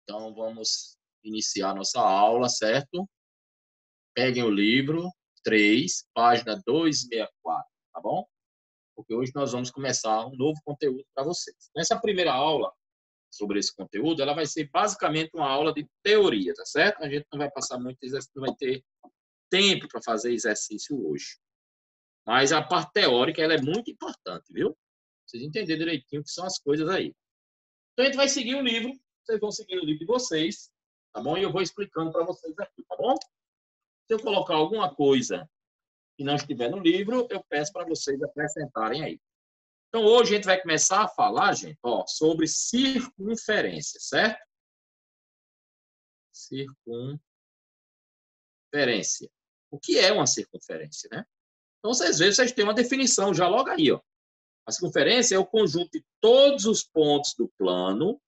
Então, vamos iniciar nossa aula, certo? Peguem o livro 3, página 264, tá bom? Porque hoje nós vamos começar um novo conteúdo para vocês. Nessa primeira aula sobre esse conteúdo, ela vai ser basicamente uma aula de teoria, tá certo? A gente não vai passar muito exercício, não vai ter tempo para fazer exercício hoje. Mas a parte teórica, ela é muito importante, viu? Vocês entenderem direitinho o que são as coisas aí. Então, a gente vai seguir o livro, vocês vão seguir o livro de vocês, tá bom? E eu vou explicando para vocês aqui, tá bom? Se eu colocar alguma coisa que não estiver no livro, eu peço para vocês acrescentarem aí. Então, hoje a gente vai começar a falar, gente, ó, sobre circunferência, certo? Circunferência. O que é uma circunferência, né? Então, vocês veem, vocês têm uma definição já logo aí, ó. A circunferência é o conjunto de todos os pontos do plano,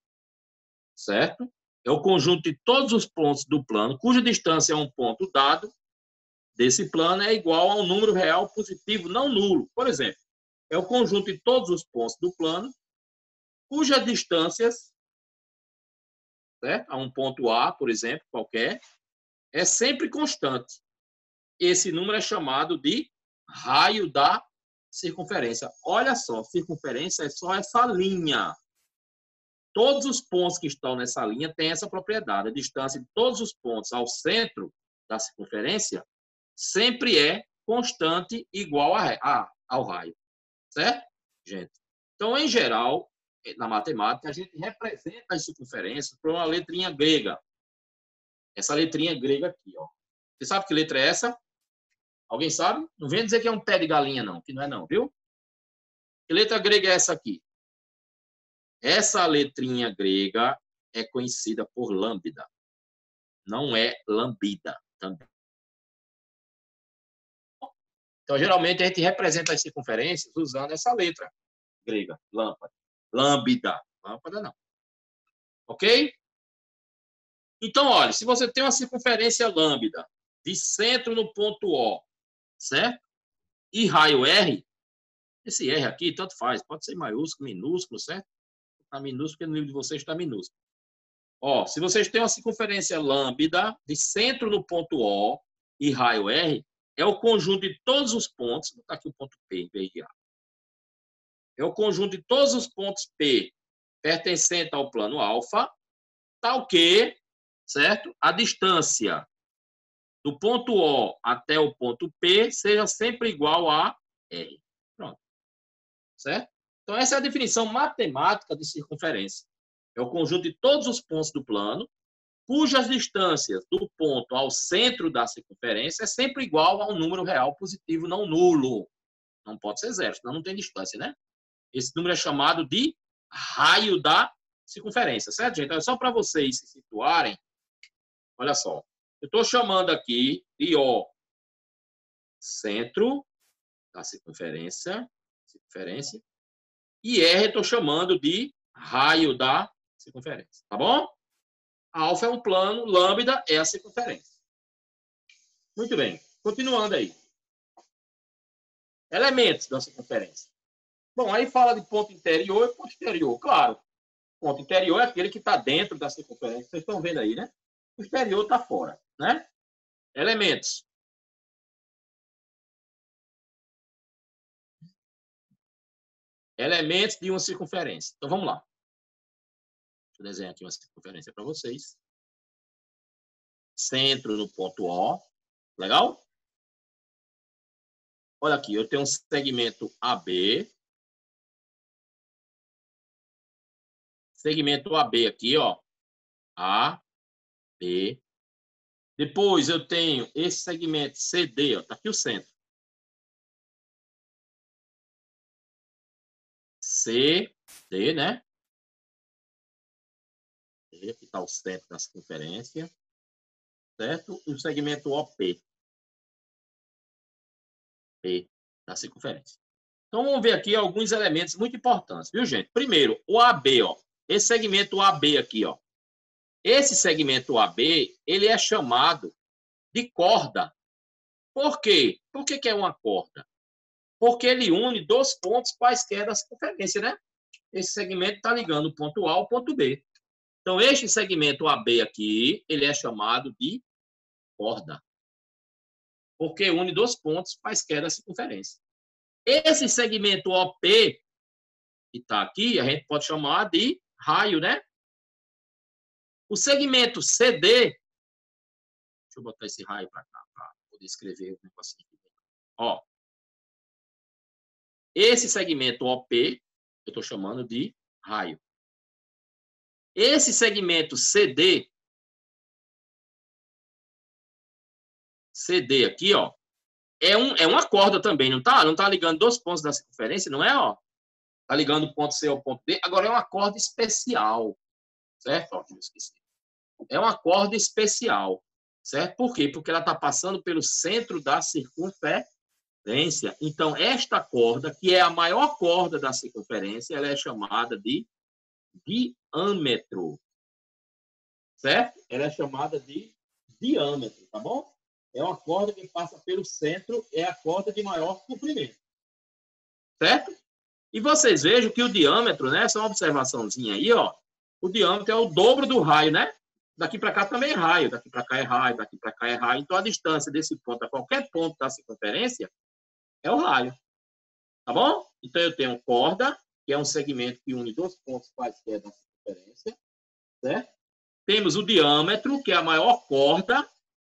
certo? É o conjunto de todos os pontos do plano, cuja distância é um ponto dado desse plano é igual ao número real positivo não nulo. Por exemplo, é o conjunto de todos os pontos do plano, cujas distâncias, certo? A um ponto A, por exemplo, qualquer, é sempre constante. Esse número é chamado de raio da circunferência. Olha só, circunferência é só essa linha. Todos os pontos que estão nessa linha têm essa propriedade. A distância de todos os pontos ao centro da circunferência sempre é constante igual ao raio. Certo, gente? Então, em geral, na matemática, a gente representa as circunferências por uma letrinha grega. Essa letrinha grega aqui, ó. Você sabe que letra é essa? Alguém sabe? Não vem dizer que é um pé de galinha, não. Que não é não, viu? Que letra grega é essa aqui? Essa letrinha grega é conhecida por lambda. Não é lambida também. Então, geralmente, a gente representa as circunferências usando essa letra grega, lambda. Lambda. Lâmpada não. Ok? Então, olha, se você tem uma circunferência lambda de centro no ponto O, certo? E raio R, esse R aqui, tanto faz, pode ser maiúsculo, minúsculo, certo? Está minúsculo, porque no livro de vocês está minúsculo. Ó, se vocês têm uma circunferência lambda de centro no ponto O e raio R, é o conjunto de todos os pontos, vou botar aqui o ponto P em vez de A. É o conjunto de todos os pontos P pertencentes ao plano alfa, tal que, certo? A distância do ponto O até o ponto P seja sempre igual a R. Pronto. Certo? Então, essa é a definição matemática de circunferência. É o conjunto de todos os pontos do plano, cujas distâncias do ponto ao centro da circunferência é sempre igual a um número real positivo não nulo. Não pode ser zero, senão não tem distância, né? Esse número é chamado de raio da circunferência, certo, gente? Então, é só para vocês se situarem. Olha só. Eu estou chamando aqui de O, centro da circunferência, e R eu estou chamando de raio da circunferência, tá bom? Alfa é um plano, lambda é a circunferência. Muito bem, continuando aí. Elementos da circunferência. Bom, aí fala de ponto interior e ponto exterior. Claro, ponto interior é aquele que está dentro da circunferência. Vocês estão vendo aí, né? O exterior está fora, né? Elementos. Elementos de uma circunferência. Então, vamos lá. Deixa eu desenhar aqui uma circunferência para vocês. Centro no ponto O. Legal? Olha aqui, eu tenho um segmento AB. Segmento AB aqui, ó. A, B. Depois eu tenho esse segmento CD, ó. Tá aqui o centro. CD, né? Aqui está o centro da circunferência. Certo? E o segmento OP. P da circunferência. Então, vamos ver aqui alguns elementos muito importantes, viu, gente? Primeiro, o AB, ó. Esse segmento AB aqui, ó. Esse segmento AB, ele é chamado de corda. Por quê? Por que é uma corda? Porque ele une dois pontos quaisquer da circunferência, né? Esse segmento está ligando o ponto A ao ponto B. Então, este segmento AB aqui, ele é chamado de corda, porque une dois pontos quaisquer da circunferência. Esse segmento OP, que está aqui, a gente pode chamar de raio, né? O segmento CD, deixa eu botar esse raio para cá, para poder escrever o negocinho aqui. Ó, esse segmento OP, eu estou chamando de raio. Esse segmento CD aqui, ó, é uma corda também, não tá? Não tá ligando dois pontos da circunferência, não é, ó? Tá ligando o ponto C ao ponto D. Agora é uma corda especial, certo? Ó, eu esqueci. É uma corda especial, certo? Por quê? Porque ela tá passando pelo centro da circunferência. Então, esta corda, que é a maior corda da circunferência, ela é chamada de diâmetro, certo? Ela é chamada de diâmetro, tá bom? É uma corda que passa pelo centro, é a corda de maior comprimento, certo? E vocês vejam que o diâmetro, né? Essa é uma observaçãozinha aí, ó. O diâmetro é o dobro do raio, né? Daqui para cá também é raio, daqui para cá é raio, daqui para cá é raio. Então, a distância desse ponto a qualquer ponto da circunferência é o raio, tá bom? Então, eu tenho corda, que é um segmento que une dois pontos quaisquer da circunferência, certo? Temos o diâmetro, que é a maior corda,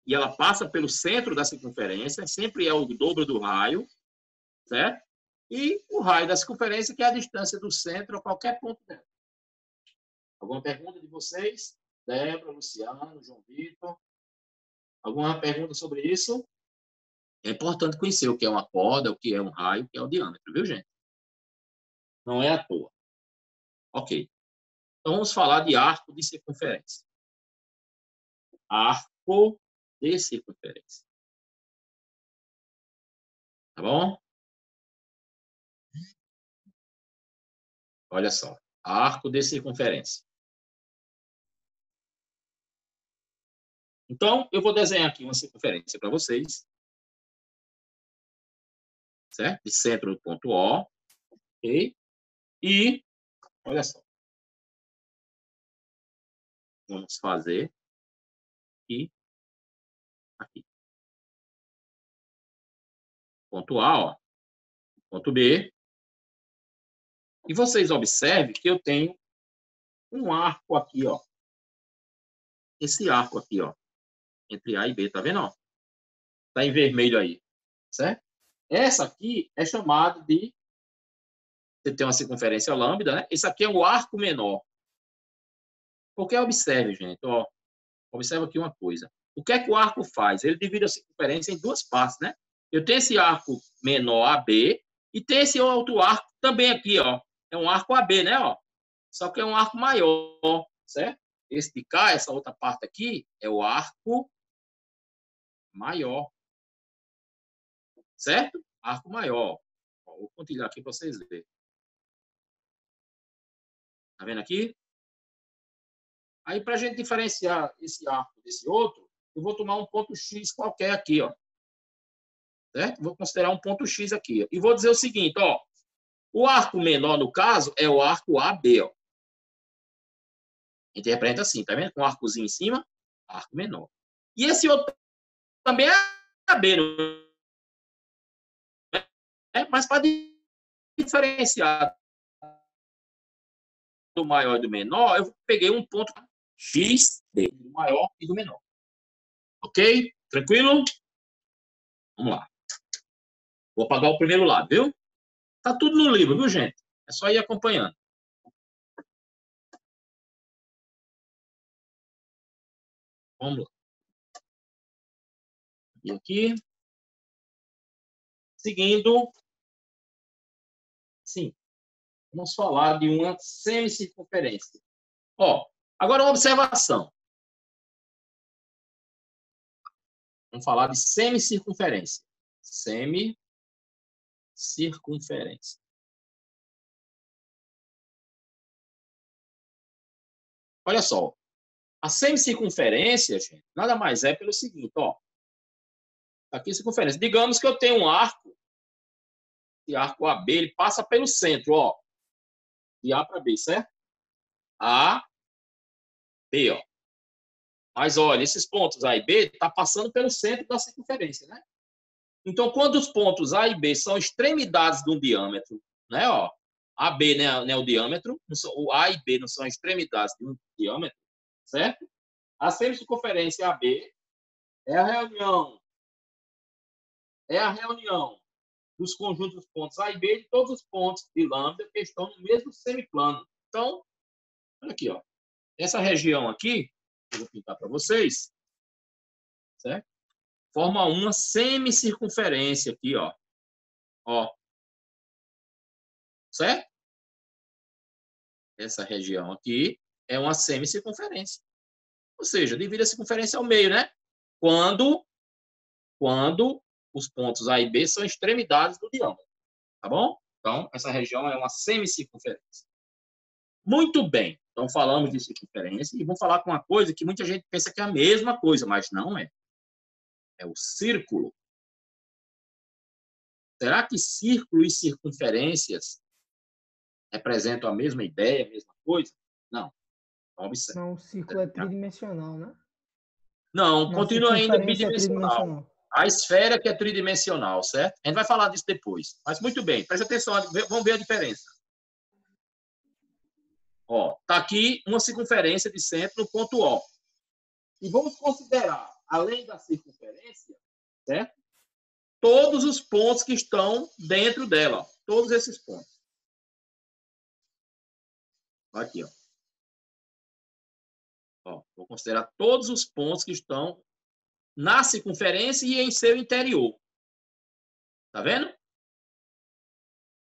e ela passa pelo centro da circunferência, sempre é o dobro do raio, certo? E o raio da circunferência, que é a distância do centro a qualquer ponto dela. Alguma pergunta de vocês? Débora, Luciano, João Vitor? Alguma pergunta sobre isso? É importante conhecer o que é uma corda, o que é um raio, o que é o diâmetro, viu, gente? Não é à toa. Ok. Então, vamos falar de arco de circunferência. Arco de circunferência. Tá bom? Olha só. Arco de circunferência. Então, eu vou desenhar aqui uma circunferência para vocês. Certo? De centro do ponto O. Ok? E, olha só. Vamos fazer aqui. Ponto A, ó. Ponto B. E vocês observem que eu tenho um arco aqui, ó. Esse arco aqui, ó. Entre A e B, tá vendo, ó? Tá em vermelho aí, certo? Essa aqui é chamada de... Você tem uma circunferência lambda, né? Esse aqui é o arco menor. Porque observe, gente, ó. Observa aqui uma coisa. O que é que o arco faz? Ele divide a circunferência em duas partes, né? Eu tenho esse arco menor AB e tem esse outro arco também aqui, ó. É um arco AB, né, ó? Só que é um arco maior, certo? Esse de cá, essa outra parte aqui, é o arco maior, certo? Arco maior. Ó, vou pontilhar aqui para vocês verem. Tá vendo aqui? Aí, para a gente diferenciar esse arco desse outro, eu vou tomar um ponto X qualquer aqui, ó. Certo? Vou considerar um ponto X aqui. Ó. E vou dizer o seguinte, ó. O arco menor, no caso, é o arco AB, ó. Interpreta assim, tá vendo? Com um arcozinho em cima, arco menor. E esse outro também é AB, não é? Mas para diferenciar do maior e do menor, eu peguei um ponto X, do maior e do menor. Ok? Tranquilo? Vamos lá. Vou apagar o primeiro lado, viu? Tá tudo no livro, viu, gente? É só ir acompanhando. Vamos lá. E aqui. Seguindo. Sim. Vamos falar de uma semicircunferência. Ó, agora uma observação. Vamos falar de semicircunferência. Semicircunferência. Olha só. A semicircunferência, gente, nada mais é pelo seguinte, ó. Aqui a circunferência. Digamos que eu tenho um arco, e arco AB, ele passa pelo centro, ó. De A para B, certo? A, B, ó. Mas, olha, esses pontos A e B estão passando pelo centro da circunferência, né? Então, quando os pontos A e B são extremidades de um diâmetro, né, ó, AB, né, não é o diâmetro, o A e B não são extremidades de um diâmetro, certo? A semicircunferência AB é a reunião dos conjuntos dos pontos A e B de todos os pontos de lambda que estão no mesmo semiplano. Então, olha aqui, ó. Essa região aqui, eu vou pintar para vocês, certo? Forma uma semicircunferência aqui, ó. Ó. Certo? Essa região aqui é uma semicircunferência. Ou seja, divide a circunferência ao meio, né? Quando os pontos A e B são extremidades do diâmetro. Tá bom? Então, essa região é uma semicircunferência. Muito bem. Então, falamos de circunferência e vamos falar com uma coisa que muita gente pensa que é a mesma coisa, mas não é. É o círculo. Será que círculo e circunferências representam a mesma ideia, a mesma coisa? Não. Então, observe. Não, o círculo é tridimensional, né? Não, continua ainda circunferência é bidimensional. tridimensional. A esfera que é tridimensional, certo? A gente vai falar disso depois. Mas muito bem, preste atenção, vamos ver a diferença. Ó, tá aqui uma circunferência de centro no ponto O. E vamos considerar, além da circunferência, certo? Todos os pontos que estão dentro dela. Ó, todos esses pontos. Aqui, ó. Ó. Vou considerar todos os pontos que estão na circunferência e em seu interior. Tá vendo?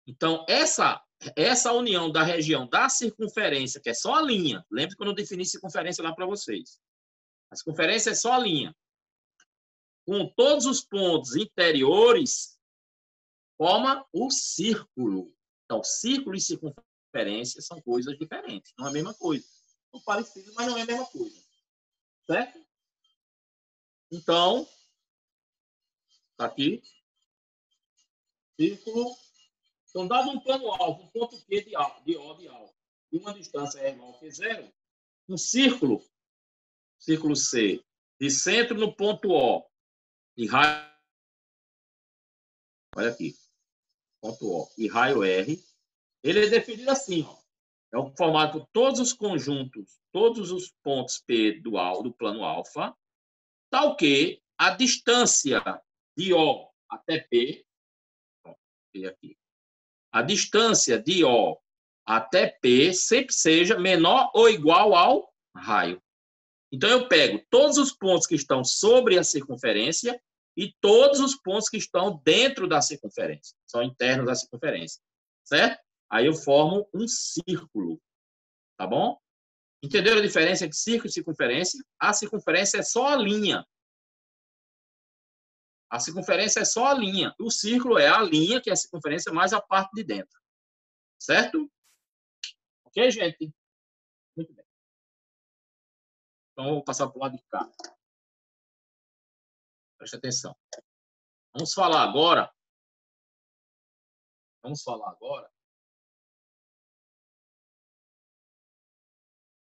Então, essa união da região da circunferência, que é só a linha, lembre quando eu defini circunferência lá para vocês. A circunferência é só a linha. Com todos os pontos interiores, forma o círculo. Então, círculo e circunferência são coisas diferentes, não é a mesma coisa. São parecidos, mas não é a mesma coisa. Certo? Então, tá aqui. Círculo. Então, dado um plano alvo, um ponto Q de O de alvo, e uma distância R igual a Q0, um círculo C, de centro no ponto O, e raio, olha aqui, ponto O, e raio R, ele é definido assim, ó, é o formado por todos os conjuntos, todos os pontos P do plano alfa, tal que a distância de O até P, ó, P aqui, a distância de O até P sempre seja menor ou igual ao raio. Então, eu pego todos os pontos que estão sobre a circunferência e todos os pontos que estão dentro da circunferência. São internos da circunferência. Certo? Aí eu formo um círculo. Tá bom? Entenderam a diferença entre círculo e circunferência? A circunferência é só a linha. A circunferência é só a linha. O círculo é a linha, que é a circunferência, mais a parte de dentro. Certo? Ok, gente? Muito bem. Então, eu vou passar para o lado de cá. Preste atenção. Vamos falar agora.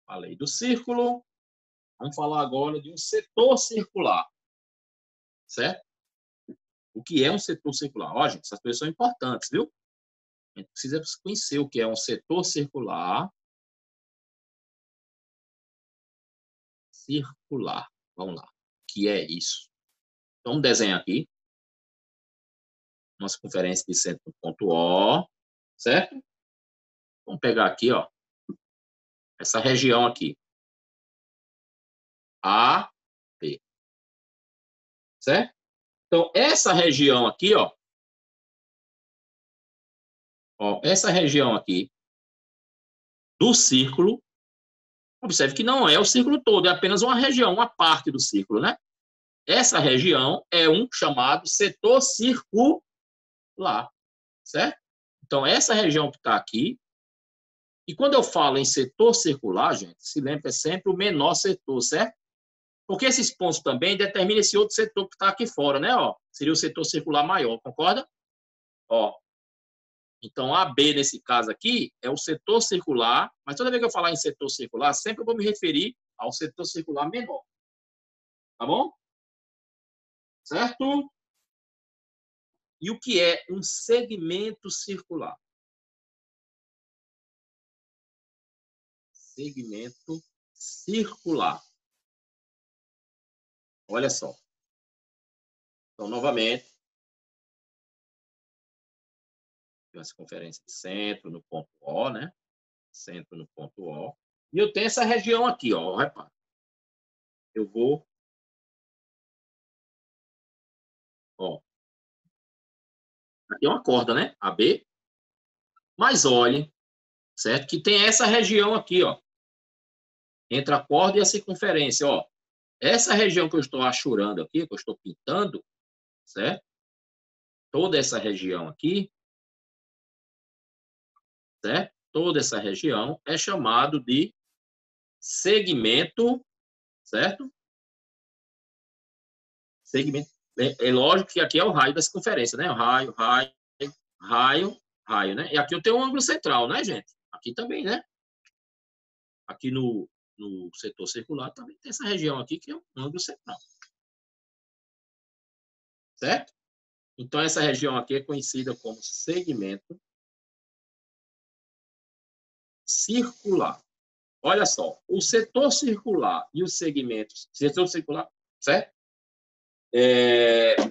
Falei do círculo. Vamos falar agora de um setor circular. Certo? O que é um setor circular? Ó, gente, essas coisas são importantes, viu? A gente precisa conhecer o que é um setor circular. Circular. Vamos lá. O que é isso? Vamos desenhar aqui. Uma circunferência de centro no ponto O. Certo? Vamos pegar aqui, ó. Essa região aqui. A, P. Certo? Então, essa região aqui, ó. Essa região aqui do círculo, observe que não é o círculo todo, é apenas uma região, uma parte do círculo, né? Essa região é um chamado setor circular, certo? Então, essa região que está aqui, e quando eu falo em setor circular, gente, se lembra, é sempre o menor setor, certo? Porque esses pontos também determinam esse outro setor que está aqui fora, né? Ó, seria o setor circular maior, concorda? Ó. Então, AB, nesse caso aqui, é o setor circular, mas toda vez que eu falar em setor circular, sempre eu vou me referir ao setor circular menor. Tá bom? Certo? E o que é um segmento circular? Segmento circular. Olha só. Então, novamente, essa conferência de centro no ponto O, né? Centro no ponto O. E eu tenho essa região aqui, ó. Repara. Eu vou. Ó. Aqui é uma corda, né? AB. Mas olhe, certo? Que tem essa região aqui, ó. Entre a corda e a circunferência, ó. Essa região que eu estou achurando aqui, que eu estou pintando, certo? Toda essa região aqui, certo? Toda essa região é chamado de segmento, certo? Segmento. É lógico que aqui é o raio da circunferência, né? O raio, raio, né? E aqui eu tenho um ângulo central, né, gente? Aqui também, né? Aqui no setor circular também tem essa região aqui que é um ângulo central. Certo? Então, essa região aqui é conhecida como segmento circular. Olha só, o setor circular e os segmentos, setor circular, certo?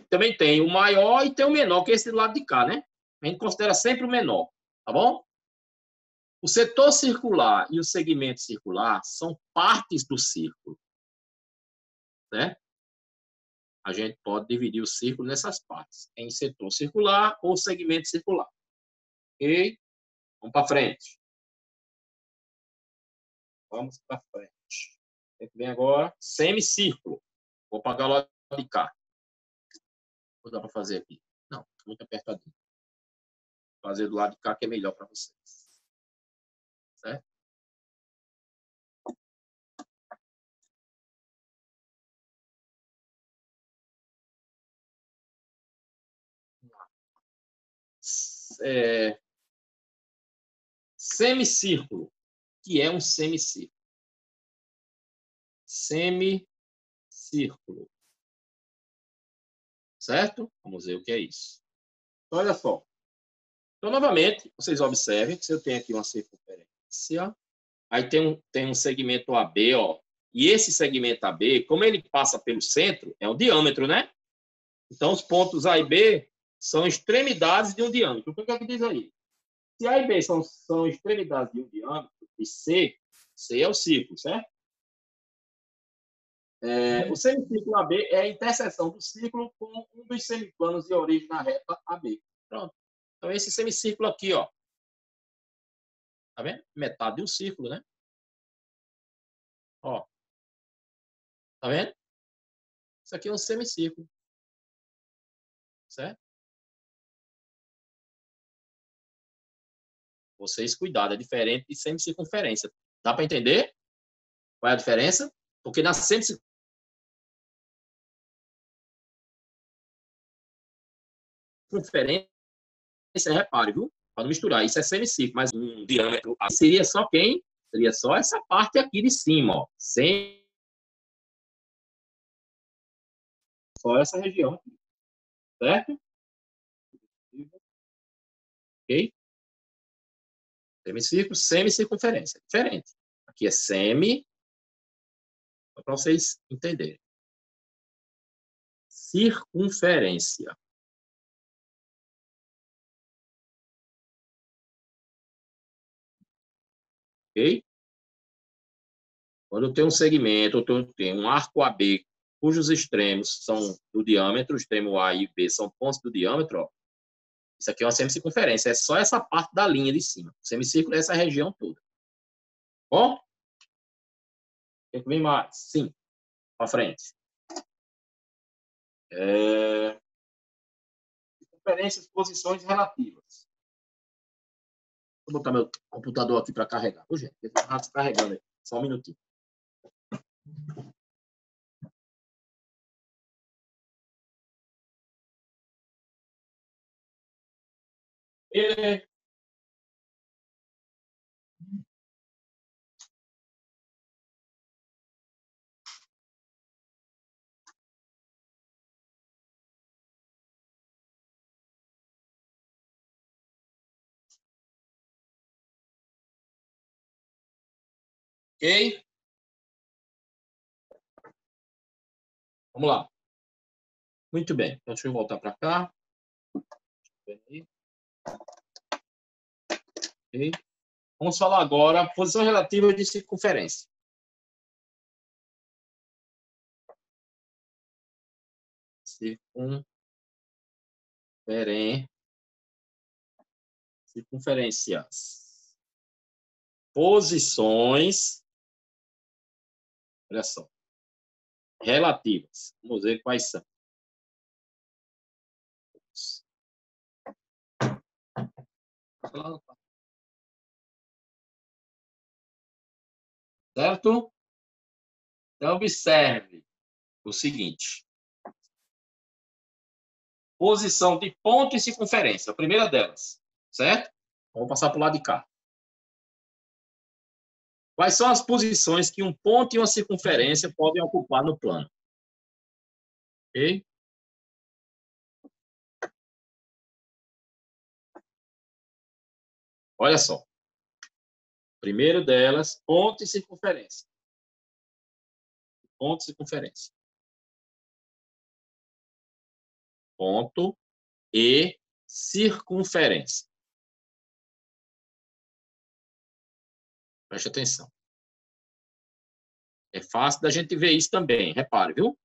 Também tem o maior e tem o menor, que é esse do lado de cá, né? A gente considera sempre o menor, tá bom? O setor circular e o segmento circular são partes do círculo, né? A gente pode dividir o círculo nessas partes, em setor circular ou segmento circular. Ok? Vamos para frente. Vamos para frente. Vem agora, semicírculo. Vou apagar o lado de cá. Vou dar para fazer aqui. Não, muito apertadinho. Vou fazer do lado de cá que é melhor para vocês. Certo? Semicírculo. O que é um semicírculo? Semicírculo. Certo? Vamos ver o que é isso. Então, olha só. Então, novamente, vocês observem que se eu tenho aqui uma circunferência, aí tem um segmento AB, ó. E esse segmento AB, como ele passa pelo centro, é o diâmetro, né? Então, os pontos A e B são extremidades de um diâmetro. O que é que diz aí? Se A e B são extremidades de um diâmetro, e C é o círculo, certo? O semicírculo AB é a interseção do círculo com um dos semiplanos de origem na reta AB. Pronto. Então, esse semicírculo aqui, ó. Tá vendo? Metade de um círculo, né? Ó. Tá vendo? Isso aqui é um semicírculo. Certo? Vocês cuidado, é diferente de semicircunferência. Dá para entender qual é a diferença? Porque na semicircunferência, repare, viu? Para não misturar, isso é semicírculo, mas um diâmetro seria só quem? Seria só essa parte aqui de cima, ó. Só essa região aqui, certo? Ok? Semicírculo, semicircunferência. Diferente. Aqui é semi, só para vocês entenderem. Circunferência. Ok? Quando eu tenho um segmento, eu tenho um arco AB, cujos extremos são do diâmetro, o extremo A e B são pontos do diâmetro, ó. Isso aqui é uma semicircunferência, é só essa parte da linha de cima. O semicírculo é essa região toda. Bom? Tem que vir mais. Sim. Para frente. Circunferências, posições relativas. Vou botar meu computador aqui para carregar. Ô, gente, ele está carregando aí. Só um minutinho. Ele Ok? Vamos lá. Muito bem. Então, deixa eu voltar para cá. Okay. Vamos falar agora a posição relativa de circunferência. Circunferências. Posições. Olha só. Relativas. Vamos ver quais são. Certo? Então, observe o seguinte. Posição de ponto e circunferência. A primeira delas. Certo? Vamos passar para o lado de cá. Quais são as posições que um ponto e uma circunferência podem ocupar no plano? Ok? Olha só. Primeiro delas, ponto e circunferência. Ponto e circunferência. Ponto e circunferência. Preste atenção. É fácil da gente ver isso também, repare, viu?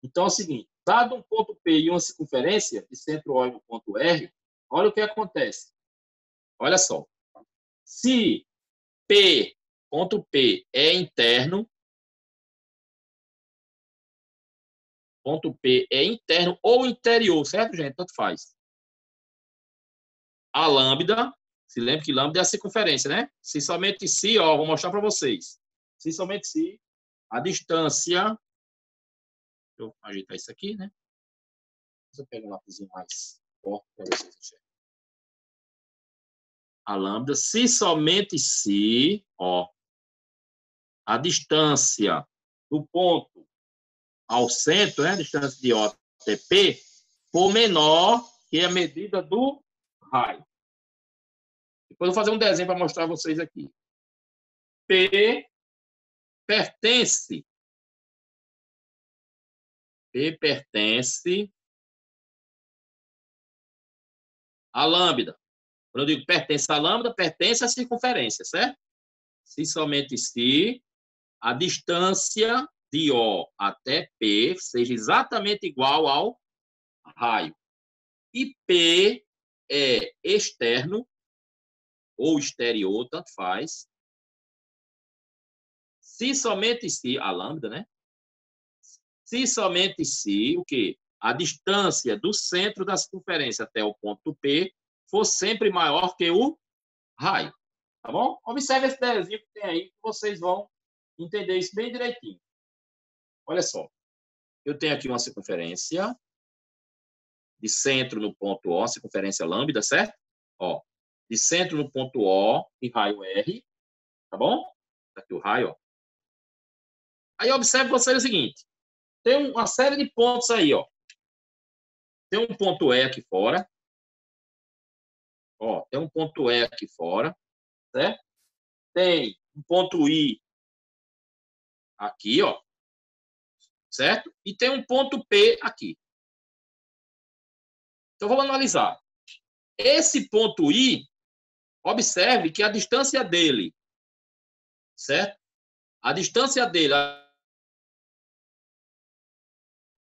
Então é o seguinte, dado um ponto P e uma circunferência, de centro O e no ponto R, olha o que acontece. Olha só. Se P, ponto P é interno, ponto P é interno ou interior, certo, gente? Tanto faz. A lambda, se lembra que lambda é a circunferência, né? Se somente se, ó, vou mostrar para vocês. Se somente se, a distância... Deixa eu ajeitar isso aqui, né? Deixa eu pegar um lápisinho mais forte para vocês enxergarem. A lambda, se somente se, ó, a distância do ponto ao centro, né, a distância de O até P, for menor que a medida do raio. Depois eu vou fazer um desenho para mostrar a vocês aqui. P pertence à lambda. Quando eu digo pertence à lambda, pertence à circunferência, certo? Se somente se a distância de O até P seja exatamente igual ao raio. E P é externo ou exterior, tanto faz. Se somente se, a lambda, né? Se somente se, o quê? A distância do centro da circunferência até o ponto P for sempre maior que o raio. Tá bom? Observe esse desenho que tem aí, que vocês vão entender isso bem direitinho. Olha só. Eu tenho aqui uma circunferência de centro no ponto O, circunferência lambda, certo? Ó, de centro no ponto O e raio R, tá bom? Aqui o raio, ó. Aí observe você o seguinte, tem uma série de pontos aí, ó. Tem um ponto E aqui fora. Ó, tem um ponto E aqui fora, certo? Tem um ponto I aqui, ó. Certo? E tem um ponto P aqui. Então vamos analisar. Esse ponto I, observe que a distância dele, certo? A distância dele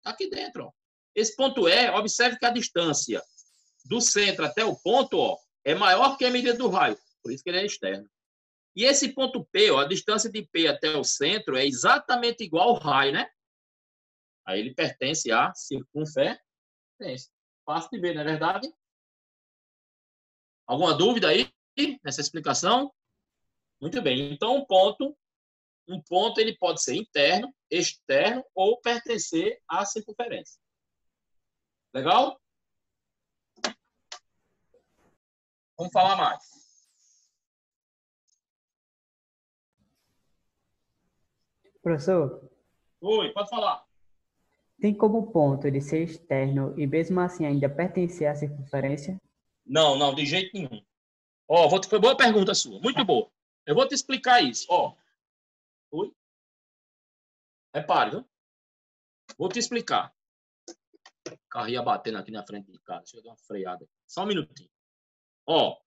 aqui dentro, ó. Esse ponto E, observe que a distância do centro até o ponto, ó, é maior que a medida do raio. Por isso que ele é externo. E esse ponto P, ó, a distância de P até o centro é exatamente igual ao raio, né? Aí ele pertence à circunferência. Fácil de ver, não é verdade? Alguma dúvida aí nessa explicação? Muito bem. Então, um ponto ele pode ser interno, externo ou pertencer à circunferência. Legal? Vamos falar mais. Professor, Oi, pode falar. tem como ponto ele ser externo e mesmo assim ainda pertencer à circunferência? Não, de jeito nenhum. Ó, boa pergunta sua, muito boa. Eu vou te explicar isso. Ó. Oi? Repare, viu? Vou te explicar. O carro ia batendo aqui na frente de casa. Deixa eu dar uma freada. Só um minutinho. Ó.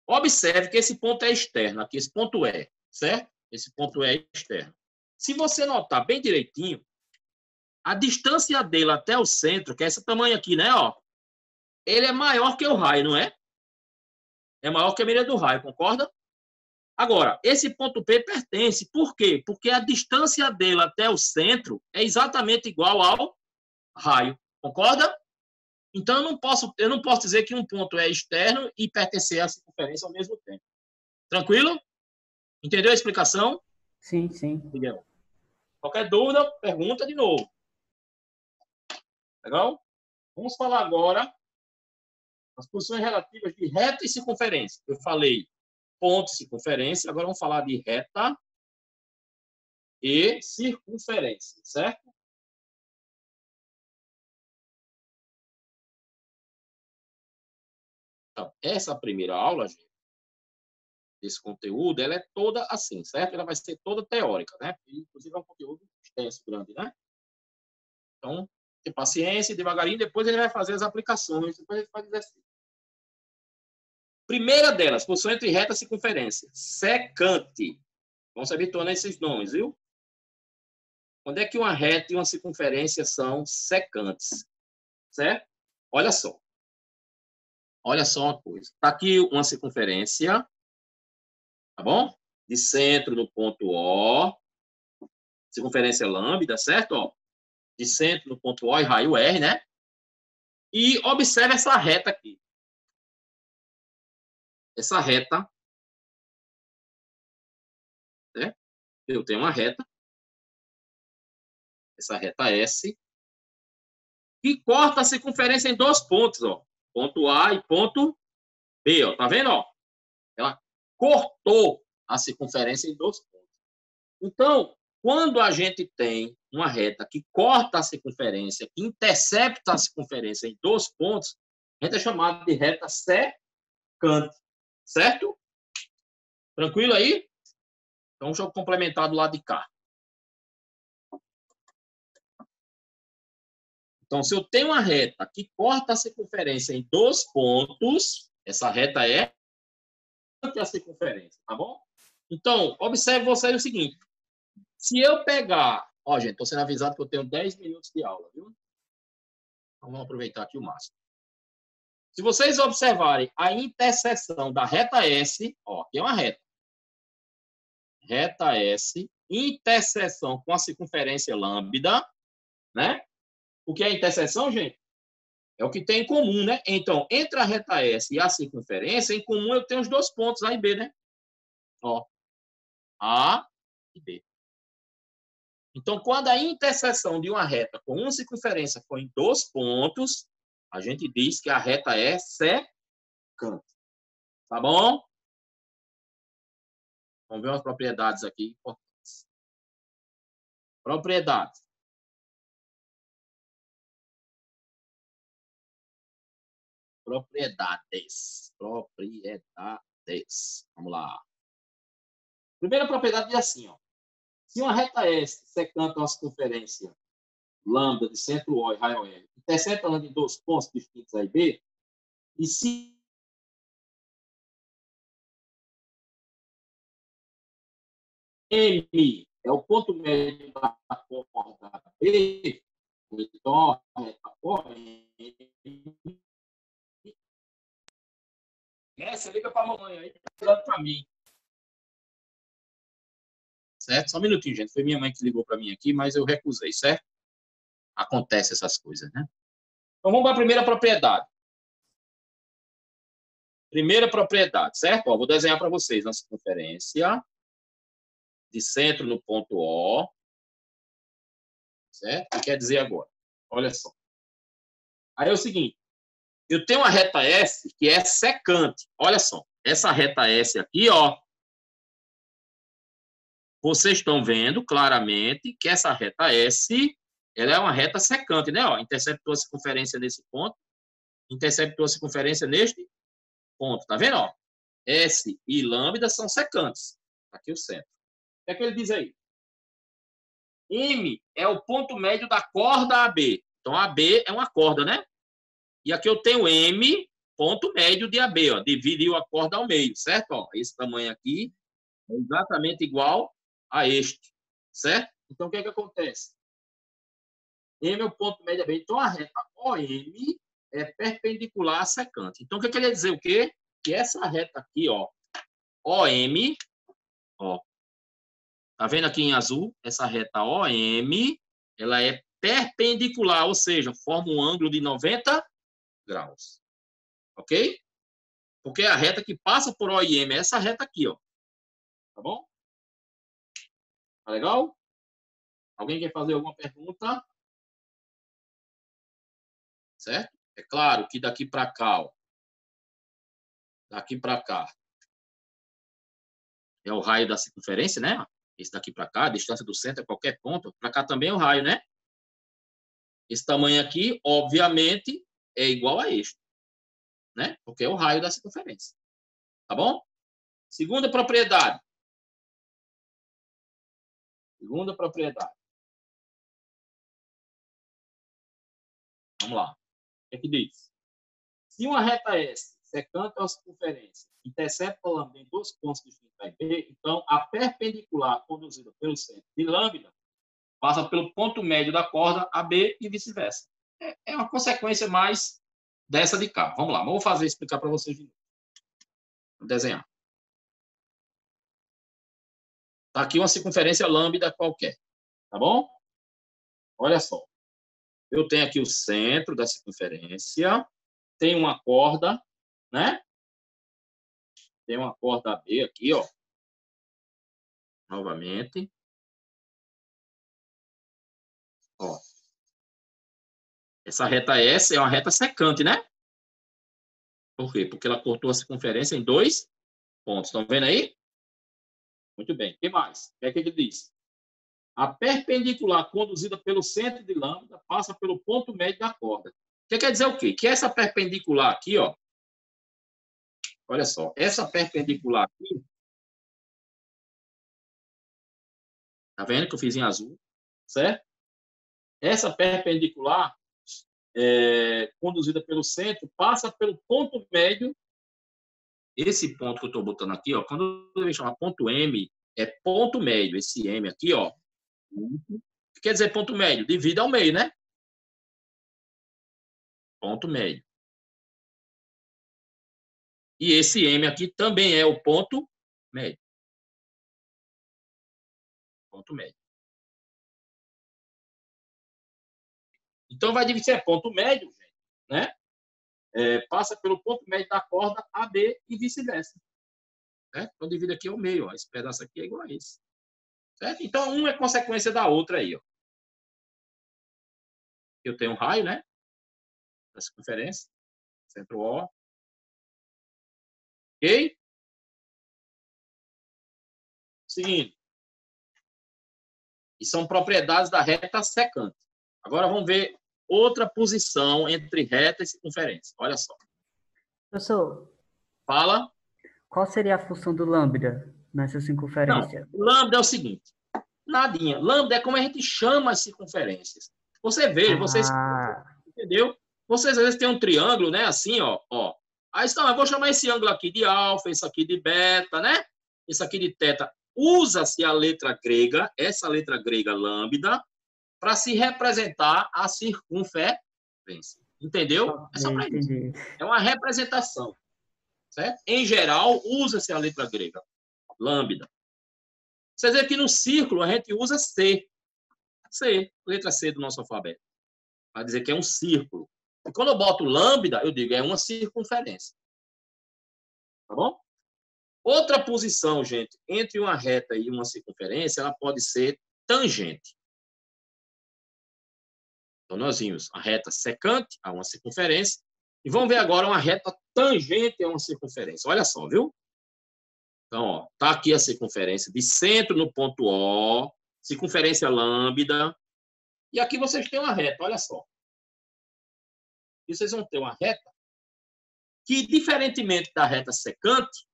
Observe que esse ponto é externo aqui. Esse ponto é, certo? Esse ponto é externo. Se você notar bem direitinho, a distância dele até o centro, que é esse tamanho aqui, né? Ó, ele é maior que o raio, não é? É maior que a medida do raio, concorda? Agora, esse ponto P pertence. Por quê? Porque a distância dele até o centro é exatamente igual ao raio. Concorda? Então, eu não posso dizer que um ponto é externo e pertencer à circunferência ao mesmo tempo. Tranquilo? Entendeu a explicação? Sim, sim. Miguel. Qualquer dúvida, pergunta de novo. Legal? Vamos falar agora das posições relativas de reta e circunferência. Eu falei ponto e circunferência, agora vamos falar de reta e circunferência, certo? Então, essa primeira aula, gente, desse conteúdo, ela é toda assim, certo? Ela vai ser toda teórica, né? Inclusive é um conteúdo extenso, grande, né? Então, ter paciência, devagarinho, depois ele vai fazer as aplicações, depois ele faz exercício. Primeira delas, posição entre reta e circunferência. Secante. Vamos se habituando a esses nomes, viu? Quando é que uma reta e uma circunferência são secantes? Certo? Olha só. Olha só uma coisa. Está aqui uma circunferência, tá bom? De centro no ponto O. Circunferência lambda, certo? Ó, de centro no ponto O e raio R, né? E observe essa reta aqui. Essa reta, né? Eu tenho uma reta, essa reta S, que corta a circunferência em dois pontos, ó. Ponto A e ponto B, ó. Tá vendo, ó? Ela cortou a circunferência em dois pontos. Então, quando a gente tem uma reta que corta a circunferência, que intercepta a circunferência em dois pontos, a gente é chamado de reta secante, certo? Tranquilo aí? Então, deixa eu complementar do lado de cá. Então, se eu tenho uma reta que corta a circunferência em dois pontos, essa reta é a circunferência, tá bom? Então, observe você o seguinte. Se eu pegar... Ó, gente, estou sendo avisado que eu tenho 10 minutos de aula, viu? Então, vamos aproveitar aqui o máximo. Se vocês observarem a interseção da reta S, ó, aqui é uma reta. Reta S, interseção com a circunferência lambda, né? O que é interseção, gente? É o que tem em comum, né? Então, entre a reta S e a circunferência, em comum eu tenho os dois pontos, A e B, né? Ó, A e B. Então, quando a interseção de uma reta com uma circunferência for em dois pontos, a gente diz que a reta é secante. Tá bom? Vamos ver umas propriedades aqui importantes. Propriedades. Propriedades. Propriedades. Vamos lá. Primeira propriedade é assim, ó. Se uma reta S secante uma circunferência lambda de centro O e raio R intercepta ela em dois pontos distintos A e B, e se M é o ponto médio da corda B, então a reta essa liga para a mamãe aí, tá para mim. Certo? Só um minutinho, gente. Foi minha mãe que ligou para mim aqui, mas eu recusei, certo? Acontece essas coisas, né? Então vamos para a primeira propriedade. Primeira propriedade, certo? Ó, vou desenhar para vocês na circunferência de centro no ponto O. Certo? O que quer dizer agora? Olha só. Aí é o seguinte. Eu tenho uma reta S que é secante. Olha só. Essa reta S aqui, ó. Vocês estão vendo claramente que essa reta S, ela é uma reta secante, né? Ó, interceptou a circunferência nesse ponto. Interceptou a circunferência neste ponto. Tá vendo, ó? S e lambda são secantes. Aqui o centro. O que é que ele diz aí? M é o ponto médio da corda AB. Então, AB é uma corda, né? E aqui eu tenho M, ponto médio de AB. Ó. Dividiu a corda ao meio, certo? Ó, esse tamanho aqui é exatamente igual a este, certo? Então, o que é que acontece? M é o ponto médio de AB. Então, a reta OM é perpendicular à secante. Então, o que é que ele ia dizer? O quê? Que essa reta aqui, ó, OM, ó, tá vendo aqui em azul? Essa reta OM, ela é perpendicular, ou seja, forma um ângulo de 90 graus. Ok? Porque a reta que passa por O e M é essa reta aqui, ó. Tá bom? Tá legal? Alguém quer fazer alguma pergunta? Certo? É claro que daqui para cá, ó. Daqui para cá é o raio da circunferência, né? Esse daqui para cá, a distância do centro é qualquer ponto. Para cá também é o raio, né? Esse tamanho aqui, obviamente, é igual a este, né? Porque é o raio da circunferência. Tá bom? Segunda propriedade. Segunda propriedade. Vamos lá. O que é que diz? Se uma reta S, secante à circunferência, intercepta lambda em dois pontos distintos A e B, então a perpendicular conduzida pelo centro de lambda passa pelo ponto médio da corda AB e vice-versa. É uma consequência mais dessa de cá. Vamos lá, vou fazer explicar para vocês de novo. Vou desenhar. Está aqui uma circunferência lambda qualquer, tá bom? Olha só. Eu tenho aqui o centro da circunferência, tem uma corda, né? Tem uma corda AB aqui, ó. Novamente. Ó. Essa reta S é uma reta secante, né? Por quê? Porque ela cortou a circunferência em dois pontos. Estão vendo aí? Muito bem. O que mais? O que é que ele diz? A perpendicular conduzida pelo centro de lambda passa pelo ponto médio da corda. Que quer dizer o quê? Que essa perpendicular aqui, ó. Olha só. Essa perpendicular aqui. Tá vendo que eu fiz em azul? Certo? Essa perpendicular conduzida pelo centro passa pelo ponto médio. Esse ponto que eu estou botando aqui, ó, quando eu chamar ponto M, é ponto médio. Esse M aqui, ó. O que quer dizer ponto médio? Divide ao meio, né? Ponto médio. E esse M aqui também é o ponto médio. Ponto médio. Então, vai dividir, é ponto médio, né? Passa pelo ponto médio da corda AB e vice-versa. Então, divide aqui ao meio. Ó. Esse pedaço aqui é igual a esse. Certo? Então, uma é consequência da outra aí. Ó. Eu tenho um raio, né? Da circunferência. Centro O. Ok? Seguinte. E são propriedades da reta secante. Agora, vamos ver outra posição entre reta e circunferência. Olha só. Professor, Fala. qual seria a função do lambda nessa circunferência? Não, lambda é o seguinte. Nadinha. Lambda é como a gente chama as circunferências. Você veja, vocês... Entendeu? Vocês às vezes têm um triângulo, né? Assim, ó. Aí estão, eu vou chamar esse ângulo aqui de alfa, esse aqui de beta, né? Esse aqui de teta. Usa-se a letra grega, essa letra grega lambda, para se representar a circunferência. Entendeu? É só para isso. É uma representação. Certo? Em geral, usa-se a letra grega lambda. Vocês veem que no círculo a gente usa C. C, letra C do nosso alfabeto. Para dizer que é um círculo. E quando eu boto lambda, eu digo é uma circunferência. Tá bom? Outra posição, gente, entre uma reta e uma circunferência, ela pode ser tangente. Então, nós vimos a reta secante a uma circunferência. E vamos ver agora uma reta tangente a uma circunferência. Olha só, viu? Então, ó, tá aqui a circunferência de centro no ponto O, circunferência lambda. E aqui vocês têm uma reta, olha só. E vocês vão ter uma reta que, diferentemente da reta secante,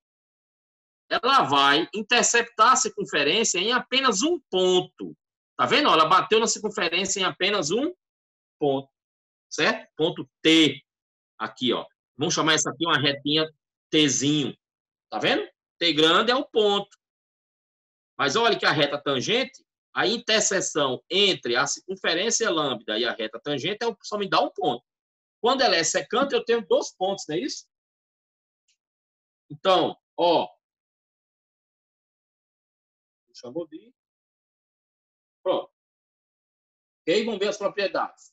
ela vai interceptar a circunferência em apenas um ponto. Tá vendo? Ela bateu na circunferência em apenas um ponto, certo? Ponto T, aqui, ó. Vamos chamar essa aqui uma retinha Tzinho. Tá vendo? T grande é o ponto. Mas olha que a reta tangente, a interseção entre a circunferência lambda e a reta tangente só me dá um ponto. Quando ela é secante, eu tenho 2 pontos, não é isso? Então, ó. Chamou de. Pronto. Ok? Vamos ver as propriedades.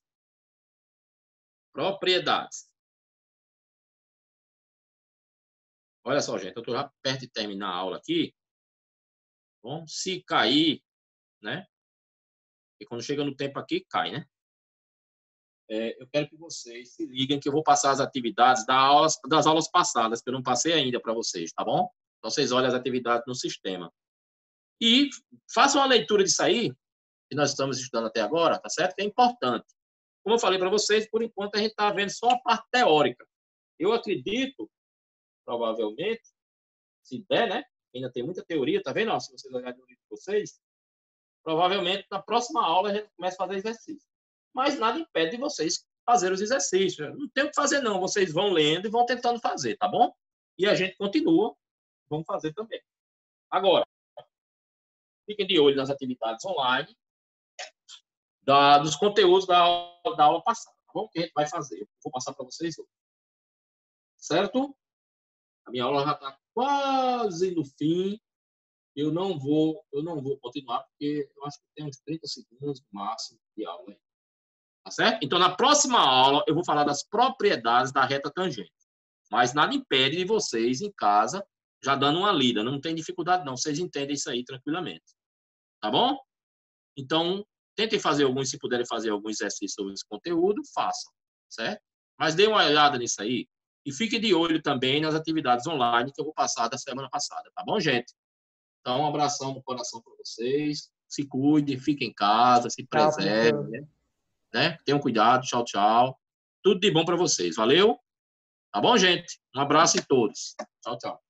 Propriedades. Olha só, gente. Eu estou já perto de terminar a aula aqui. Bom, se cair, né? E quando chega no tempo aqui, cai, né? Eu quero que vocês se liguem que eu vou passar as atividades das aulas passadas, que eu não passei ainda para vocês, tá bom? Então, vocês olhem as atividades no sistema. E façam uma leitura disso aí, que nós estamos estudando até agora, tá certo? Que é importante. Como eu falei para vocês, por enquanto a gente está vendo só a parte teórica. Eu acredito, provavelmente, se der, né? Ainda tem muita teoria, tá vendo? Ó, se vocês olharem no livro de vocês, provavelmente na próxima aula a gente começa a fazer exercício. Mas nada impede de vocês fazer os exercícios. Não tem o que fazer, não. Vocês vão lendo e vão tentando fazer, tá bom? E a gente continua, vamos fazer também. Agora, fiquem de olho nas atividades online, dos conteúdos da aula passada, tá bom? Que a gente vai fazer. Eu vou passar para vocês hoje. Certo? A minha aula já está quase no fim. Eu não vou continuar, porque eu acho que tem uns 30 segundos no máximo de aula aí. Tá certo? Então, na próxima aula, eu vou falar das propriedades da reta tangente. Mas nada impede de vocês, em casa, já dando uma lida. Não tem dificuldade, não. Vocês entendem isso aí tranquilamente. Tá bom? Então, tentem fazer alguns, se puderem fazer algum exercício sobre esse conteúdo, façam. Certo? Mas dê uma olhada nisso aí. E fique de olho também nas atividades online que eu vou passar da semana passada. Tá bom, gente? Então, um abração no coração para vocês. Se cuidem, fiquem em casa, se preservem, né? Tenham cuidado. Tchau, tchau. Tudo de bom para vocês. Valeu? Tá bom, gente? Um abraço em todos. Tchau, tchau.